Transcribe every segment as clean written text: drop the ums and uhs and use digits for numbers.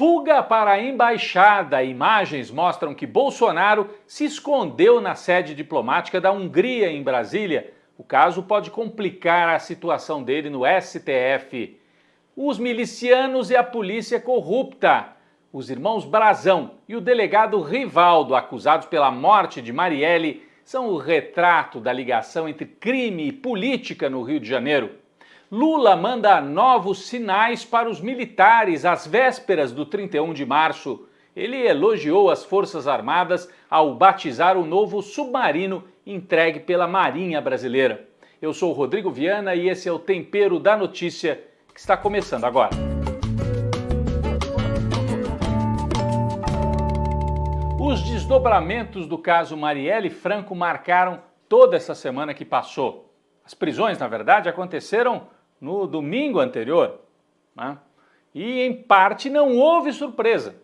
Fuga para a embaixada. Imagens mostram que Bolsonaro se escondeu na sede diplomática da Hungria em Brasília. O caso pode complicar a situação dele no STF. Os milicianos e a polícia corrupta. Os irmãos Brazão e o delegado Rivaldo, acusados pela morte de Marielle, são o retrato da ligação entre crime e política no Rio de Janeiro. Lula manda novos sinais para os militares às vésperas do 31 de março. Ele elogiou as Forças Armadas ao batizar o novo submarino entregue pela Marinha Brasileira. Eu sou o Rodrigo Viana e esse é o Tempero da Notícia, que está começando agora. Os desdobramentos do caso Marielle Franco marcaram toda essa semana que passou. As prisões, na verdade, aconteceram no domingo anterior, né? E em parte não houve surpresa.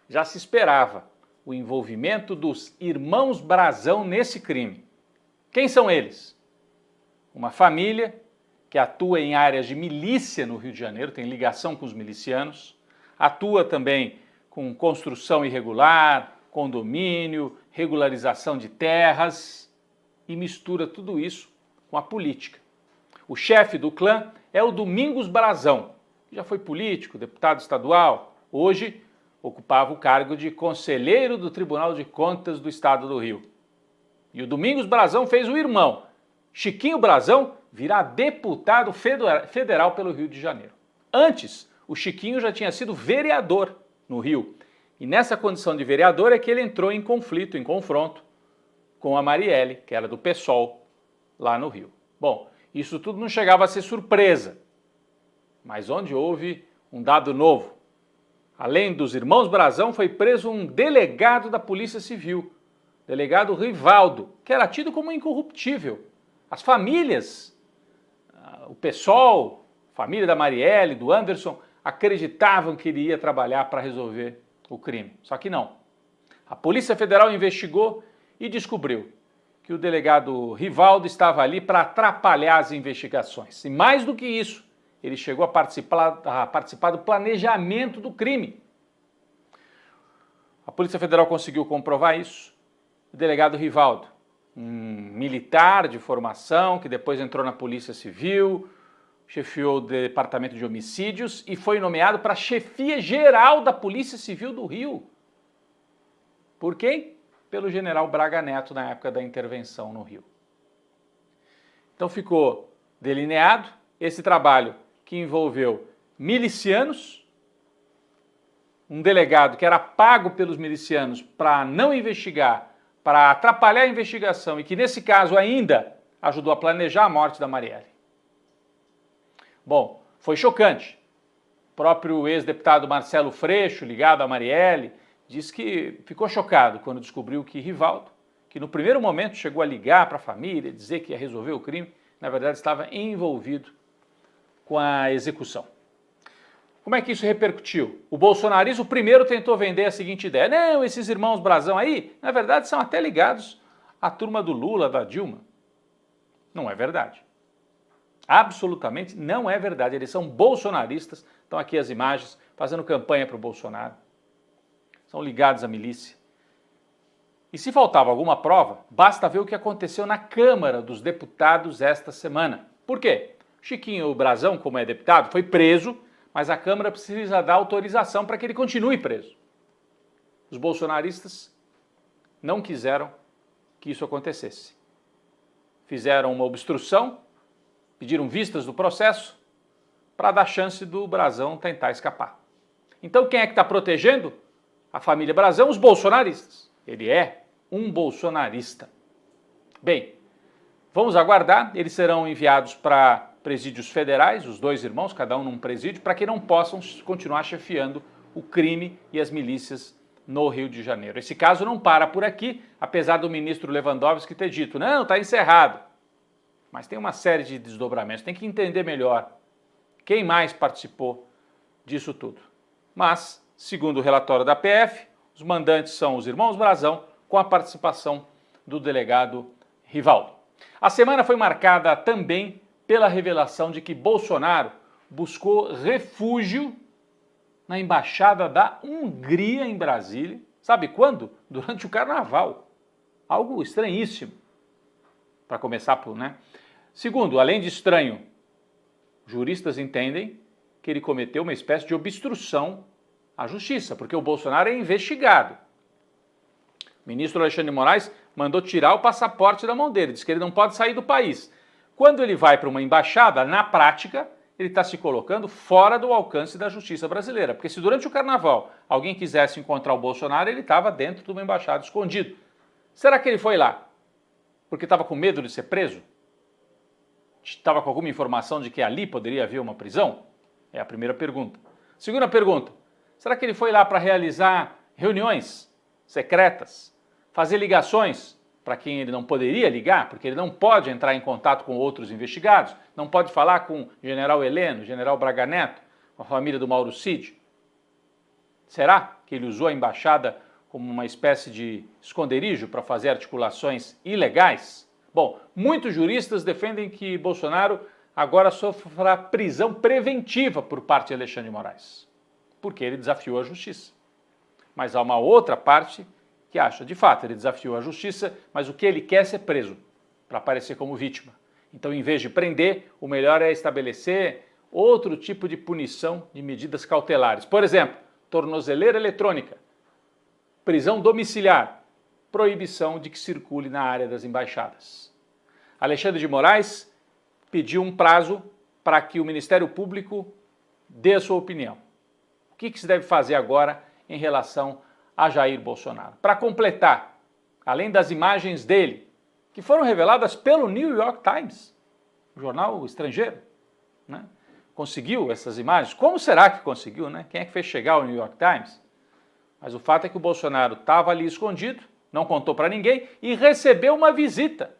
Já se esperava o envolvimento dos irmãos Brazão nesse crime. Quem são eles? Uma família que atua em áreas de milícia no Rio de Janeiro, tem ligação com os milicianos, atua também com construção irregular, condomínio, regularização de terras e mistura tudo isso com a política. O chefe do clã é o Domingos Brazão, que já foi político, deputado estadual, hoje ocupava o cargo de conselheiro do Tribunal de Contas do Estado do Rio. E o Domingos Brazão fez o irmão, Chiquinho Brazão, virar deputado federal pelo Rio de Janeiro. Antes, o Chiquinho já tinha sido vereador no Rio. E nessa condição de vereador é que ele entrou em conflito, em confronto com a Marielle, que era do PSOL, lá no Rio. Bom, isso tudo não chegava a ser surpresa, mas onde houve um dado novo. Além dos irmãos Brazão, foi preso um delegado da Polícia Civil, delegado Rivaldo, que era tido como incorruptível. As famílias, o PSOL, família da Marielle, do Anderson, acreditavam que ele ia trabalhar para resolver o crime. Só que não. A Polícia Federal investigou e descobriu que o delegado Rivaldo estava ali para atrapalhar as investigações. E mais do que isso, ele chegou a participar do planejamento do crime. A Polícia Federal conseguiu comprovar isso. O delegado Rivaldo, um militar de formação que depois entrou na Polícia Civil, chefiou o Departamento de Homicídios e foi nomeado para a chefia geral da Polícia Civil do Rio. Por quem? Pelo general Braga Neto na época da intervenção no Rio. Então ficou delineado esse trabalho que envolveu milicianos, um delegado que era pago pelos milicianos para não investigar, para atrapalhar a investigação e que nesse caso ainda ajudou a planejar a morte da Marielle. Bom, foi chocante. O próprio ex-deputado Marcelo Freixo, ligado à Marielle, diz que ficou chocado quando descobriu que Rivaldo, que no primeiro momento chegou a ligar para a família, dizer que ia resolver o crime, na verdade estava envolvido com a execução. Como é que isso repercutiu? O bolsonarismo primeiro tentou vender a seguinte ideia: não, esses irmãos Brazão aí, na verdade são até ligados à turma do Lula, da Dilma. Não é verdade. Absolutamente não é verdade. Eles são bolsonaristas, estão aqui as imagens, fazendo campanha para o Bolsonaro. São ligados à milícia. E se faltava alguma prova, basta ver o que aconteceu na Câmara dos Deputados esta semana. Por quê? Chiquinho Brazão, como é deputado, foi preso, mas a Câmara precisa dar autorização para que ele continue preso. Os bolsonaristas não quiseram que isso acontecesse. Fizeram uma obstrução, pediram vistas do processo para dar chance do Brazão tentar escapar. Então quem é que está protegendo a família Brazão? Os bolsonaristas. Ele é um bolsonarista. Bem, vamos aguardar. Eles serão enviados para presídios federais, os dois irmãos, cada um num presídio, para que não possam continuar chefiando o crime e as milícias no Rio de Janeiro. Esse caso não para por aqui, apesar do ministro Lewandowski ter dito, não, está encerrado. Mas tem uma série de desdobramentos, tem que entender melhor quem mais participou disso tudo. Mas, segundo o relatório da PF, os mandantes são os irmãos Brazão, com a participação do delegado Rivaldo. A semana foi marcada também pela revelação de que Bolsonaro buscou refúgio na embaixada da Hungria em Brasília. Sabe quando? Durante o carnaval. Algo estranhíssimo. Para começar por, né? Segundo, além de estranho, juristas entendem que ele cometeu uma espécie de obstrução à justiça, porque o Bolsonaro é investigado. O ministro Alexandre de Moraes mandou tirar o passaporte da mão dele, diz que ele não pode sair do país. Quando ele vai para uma embaixada, na prática, ele está se colocando fora do alcance da justiça brasileira. Porque se durante o carnaval alguém quisesse encontrar o Bolsonaro, ele estava dentro de uma embaixada escondido. Será que ele foi lá porque estava com medo de ser preso? Estava com alguma informação de que ali poderia haver uma prisão? É a primeira pergunta. Segunda pergunta, será que ele foi lá para realizar reuniões secretas, fazer ligações para quem ele não poderia ligar, porque ele não pode entrar em contato com outros investigados, não pode falar com o general Heleno, general Braga Neto, com a família do Mauro Cid? Será que ele usou a embaixada como uma espécie de esconderijo para fazer articulações ilegais? Bom, muitos juristas defendem que Bolsonaro agora sofrerá prisão preventiva por parte de Alexandre de Moraes, porque ele desafiou a justiça. Mas há uma outra parte que acha, de fato, ele desafiou a justiça, mas o que ele quer é ser preso, para aparecer como vítima. Então, em vez de prender, o melhor é estabelecer outro tipo de punição de medidas cautelares. Por exemplo, tornozeleira eletrônica, prisão domiciliar, proibição de que circule na área das embaixadas. Alexandre de Moraes pediu um prazo para que o Ministério Público dê a sua opinião. O que se deve fazer agora em relação a Jair Bolsonaro? Para completar, além das imagens dele, que foram reveladas pelo New York Times, um jornal estrangeiro, né? Conseguiu essas imagens? Como será que conseguiu, né? Quem é que fez chegar ao New York Times? Mas o fato é que o Bolsonaro estava ali escondido, não contou para ninguém e recebeu uma visita,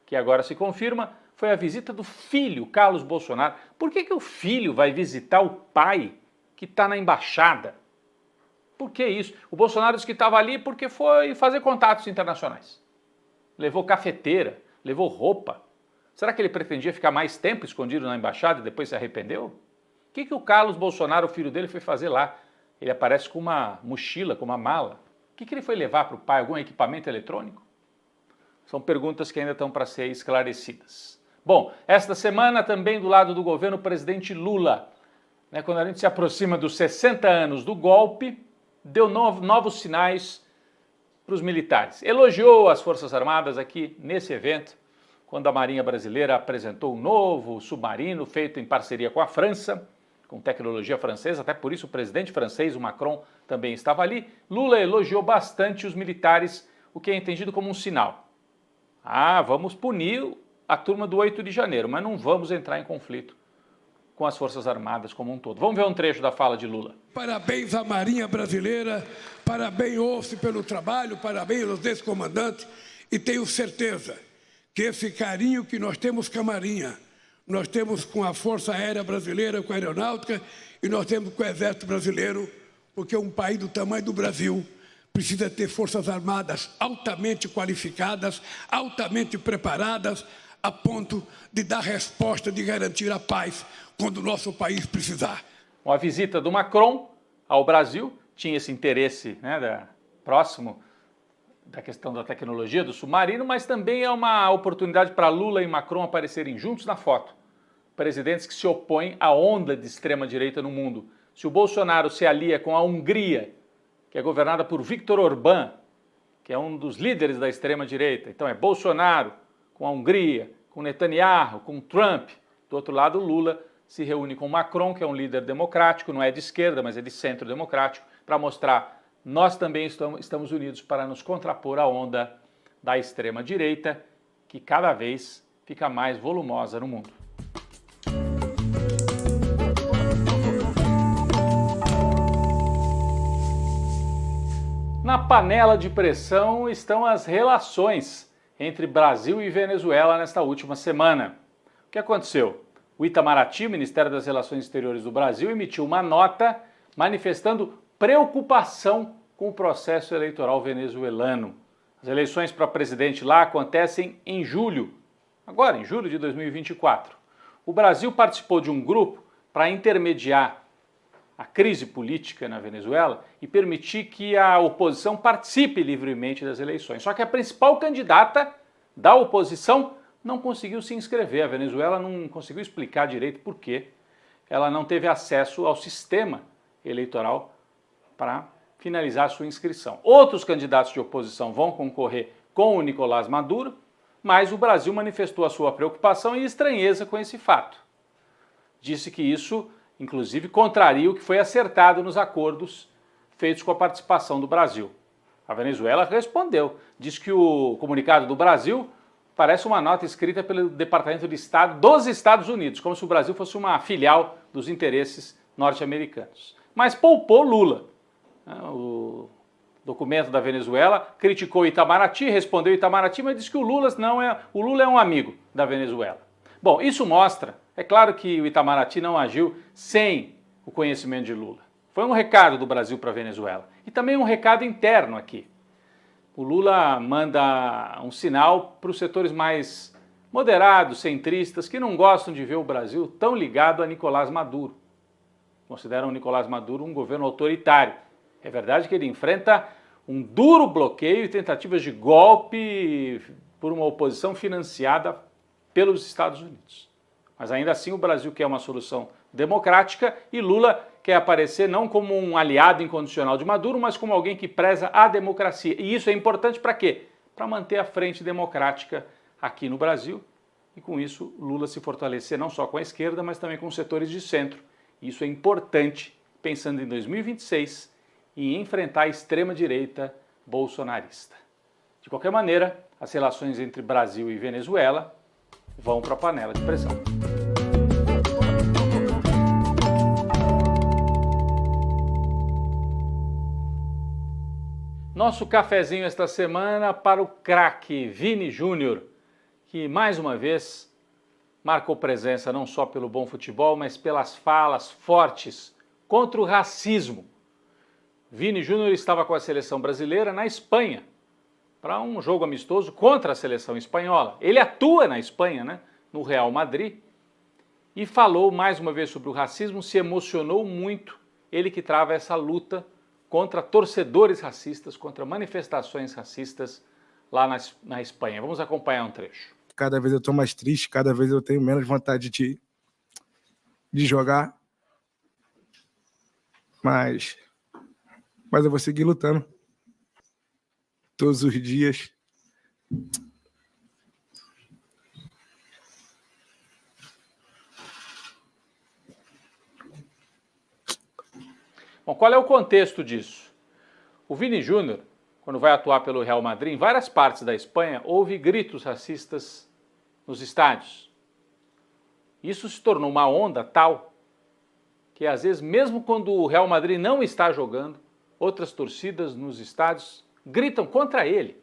que agora se confirma, foi a visita do filho, Carlos Bolsonaro. Por que o filho vai visitar o pai que está na embaixada? Por que isso? O Bolsonaro disse que estava ali porque foi fazer contatos internacionais. Levou cafeteira, levou roupa. Será que ele pretendia ficar mais tempo escondido na embaixada e depois se arrependeu? O que o Carlos Bolsonaro, o filho dele, foi fazer lá? Ele aparece com uma mochila, com uma mala. O que ele foi levar para o pai? Algum equipamento eletrônico? São perguntas que ainda estão para ser esclarecidas. Bom, esta semana também do lado do governo, o presidente Lula, né, quando a gente se aproxima dos 60 anos do golpe, deu novos sinais para os militares. Elogiou as Forças Armadas aqui nesse evento, quando a Marinha Brasileira apresentou um novo submarino feito em parceria com a França, com tecnologia francesa, até por isso o presidente francês, o Macron, também estava ali. Lula elogiou bastante os militares, o que é entendido como um sinal. Ah, vamos punir a turma do 8 de janeiro, mas não vamos entrar em conflito com as Forças Armadas como um todo. Vamos ver um trecho da fala de Lula. Parabéns à Marinha Brasileira, parabéns, ouço pelo trabalho, parabéns aos ex-comandantes, e tenho certeza que esse carinho que nós temos com a Marinha, nós temos com a Força Aérea Brasileira, com a Aeronáutica, e nós temos com o Exército Brasileiro, porque um país do tamanho do Brasil precisa ter forças armadas altamente qualificadas, altamente preparadas, a ponto de dar resposta, de garantir a paz quando o nosso país precisar. A visita do Macron ao Brasil tinha esse interesse, né, próximo da questão da tecnologia do submarino, mas também é uma oportunidade para Lula e Macron aparecerem juntos na foto. Presidentes que se opõem à onda de extrema-direita no mundo. Se o Bolsonaro se alia com a Hungria, que é governada por Viktor Orbán, que é um dos líderes da extrema-direita, então é Bolsonaro com a Hungria, com Netanyahu, com Trump. Do outro lado, Lula se reúne com Macron, que é um líder democrático, não é de esquerda, mas é de centro democrático, para mostrar nós também estamos unidos para nos contrapor à onda da extrema-direita, que cada vez fica mais volumosa no mundo. Na panela de pressão estão as relações entre Brasil e Venezuela nesta última semana. O que aconteceu? O Itamaraty, Ministério das Relações Exteriores do Brasil, emitiu uma nota manifestando preocupação com o processo eleitoral venezuelano. As eleições para presidente lá acontecem em julho, agora em julho de 2024. O Brasil participou de um grupo para intermediar a crise política na Venezuela e permitir que a oposição participe livremente das eleições. Só que a principal candidata da oposição não conseguiu se inscrever. A Venezuela não conseguiu explicar direito por quê ela não teve acesso ao sistema eleitoral para finalizar sua inscrição. Outros candidatos de oposição vão concorrer com o Nicolás Maduro, mas o Brasil manifestou a sua preocupação e estranheza com esse fato. Disse que isso, inclusive, contraria o que foi acertado nos acordos feitos com a participação do Brasil. A Venezuela respondeu, diz que o comunicado do Brasil parece uma nota escrita pelo Departamento de Estado dos Estados Unidos, como se o Brasil fosse uma filial dos interesses norte-americanos. Mas poupou Lula. O documento da Venezuela criticou o Itamaraty, respondeu o Itamaraty, mas disse que o Lula é um amigo da Venezuela. Bom, isso mostra, é claro que o Itamaraty não agiu sem o conhecimento de Lula. Foi um recado do Brasil para a Venezuela e também um recado interno aqui. O Lula manda um sinal para os setores mais moderados, centristas, que não gostam de ver o Brasil tão ligado a Nicolás Maduro. Consideram o Nicolás Maduro um governo autoritário. É verdade que ele enfrenta um duro bloqueio e tentativas de golpe por uma oposição financiada pelos Estados Unidos. Mas ainda assim o Brasil quer uma solução democrática e Lula quer aparecer não como um aliado incondicional de Maduro, mas como alguém que preza a democracia. E isso é importante para quê? Para manter a frente democrática aqui no Brasil e com isso Lula se fortalecer não só com a esquerda, mas também com os setores de centro. Isso é importante pensando em 2026 e enfrentar a extrema-direita bolsonarista. De qualquer maneira, as relações entre Brasil e Venezuela vão para a panela de pressão. Nosso cafezinho esta semana para o craque Vini Júnior, que mais uma vez marcou presença não só pelo bom futebol, mas pelas falas fortes contra o racismo. Vini Júnior estava com a seleção brasileira na Espanha para um jogo amistoso contra a seleção espanhola. Ele atua na Espanha, né, no Real Madrid, e falou mais uma vez sobre o racismo, se emocionou muito, ele que trava essa luta contra torcedores racistas, contra manifestações racistas lá na Espanha. Vamos acompanhar um trecho. Cada vez eu estou mais triste, cada vez eu tenho menos vontade de jogar, mas eu vou seguir lutando todos os dias. Bom, qual é o contexto disso? O Vini Júnior, quando vai atuar pelo Real Madrid, em várias partes da Espanha, houve gritos racistas nos estádios. Isso se tornou uma onda tal que, às vezes, mesmo quando o Real Madrid não está jogando, outras torcidas nos estádios gritam contra ele.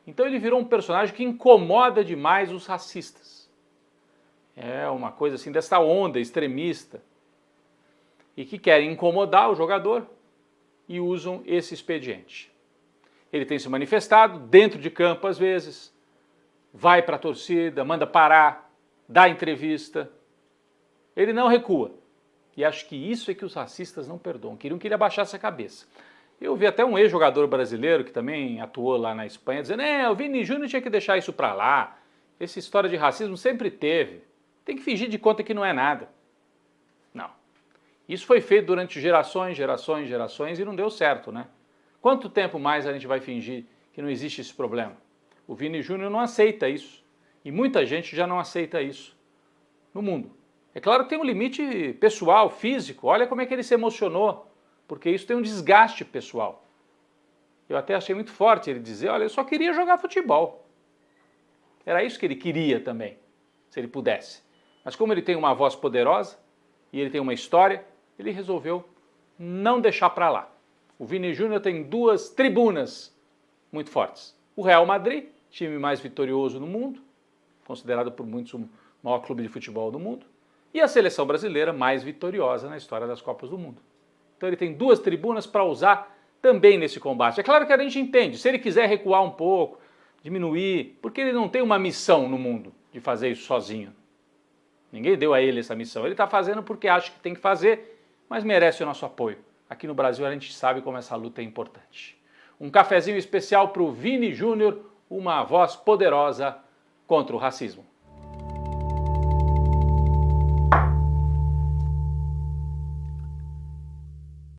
Então ele virou um personagem que incomoda demais os racistas. É uma coisa assim dessa onda extremista e que querem incomodar o jogador e usam esse expediente. Ele tem se manifestado dentro de campo às vezes, vai para a torcida, manda parar, dá entrevista. Ele não recua. E acho que isso é que os racistas não perdoam. Queriam que ele abaixasse a cabeça. Eu vi até um ex-jogador brasileiro que também atuou lá na Espanha dizendo: o Vini Júnior tinha que deixar isso para lá. Essa história de racismo sempre teve. Tem que fingir de conta que não é nada. Não. Isso foi feito durante gerações e não deu certo, né? Quanto tempo mais a gente vai fingir que não existe esse problema? O Vini Júnior não aceita isso. E muita gente já não aceita isso no mundo. É claro que tem um limite pessoal, físico. Olha como é que ele se emocionou, porque isso tem um desgaste pessoal. Eu até achei muito forte ele dizer: olha, eu só queria jogar futebol. Era isso que ele queria também, se ele pudesse. Mas como ele tem uma voz poderosa e ele tem uma história, ele resolveu não deixar para lá. O Vini Júnior tem duas tribunas muito fortes. O Real Madrid, time mais vitorioso no mundo, considerado por muitos o maior clube de futebol do mundo, e a seleção brasileira mais vitoriosa na história das Copas do Mundo. Então ele tem duas tribunas para usar também nesse combate. É claro que a gente entende, se ele quiser recuar um pouco, diminuir, porque ele não tem uma missão no mundo de fazer isso sozinho. Ninguém deu a ele essa missão. Ele está fazendo porque acha que tem que fazer mas merece o nosso apoio. Aqui no Brasil a gente sabe como essa luta é importante. Um cafezinho especial para o Vini Júnior, uma voz poderosa contra o racismo.